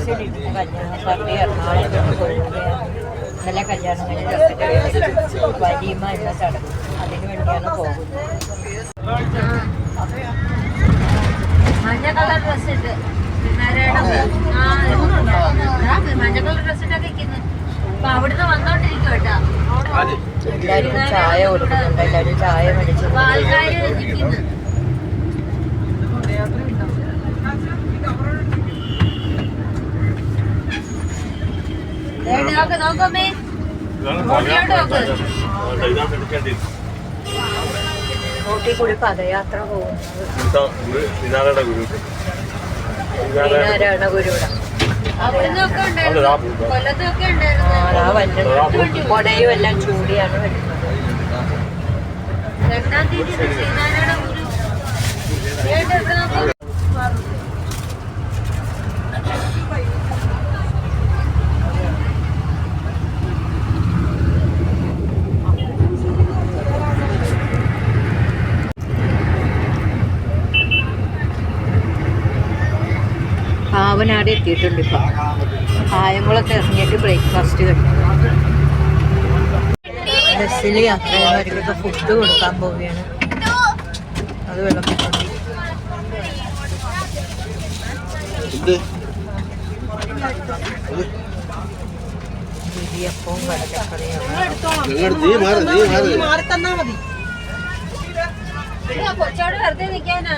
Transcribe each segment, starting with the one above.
കല്യാണ പാർട്ടി എറണാകുളത്ത് പോവുകയാണ്. ഇന്നലെ കല്യാണം കഴിഞ്ഞ വലിയമ്മ എന്ന ചടങ്ങ്, അതിനു വേണ്ടിയാണ് പോകുന്നത്. മഞ്ഞ കളർ ഡ്രസ് ഇട്ട് മഞ്ഞ കളർ ഡ്രസ് ഇട്ടൊക്കെ ഇരിക്കുന്നു. അപ്പൊ അവിടുന്ന് വന്നോണ്ടിരിക്കും കേട്ടാ. എല്ലാവർക്കും ചായ കൊടുക്കുന്നുണ്ട്, എല്ലാവരും ചായ മേടിച്ചു. ആൾക്കാര് നിൽക്കുന്നു. നോക്കമ്മേ, ഊട്ടി കൂടി പദയാത്ര പോകുന്നത് ഗുരുവിടെ. കൊടയും എല്ലാം ചൂടിയാണ് വരുന്നത്. പാവനാട് എത്തിയിട്ടുണ്ട്. ഇപ്പം കായംകുളത്ത് ഇറങ്ങിയിട്ട് ബ്രേക്ക്ഫാസ്റ്റ് കിട്ടും. ബസ്സിൽ യാത്ര ചെയ്യുന്നവർക്കൊക്കെ ഫുഡ് കൊടുക്കാൻ പോവുകയാണ്. അത് വിളമ്പിട്ടുണ്ട്. ഇടിയപ്പവും കടലക്കറിയാണ്. കൊച്ചോട് വെറുതെ നിൽക്കാനാ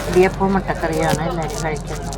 ഇടിയപ്പവും മുട്ടക്കറിയാണ് എല്ലാവരും കഴിക്കുന്നത്.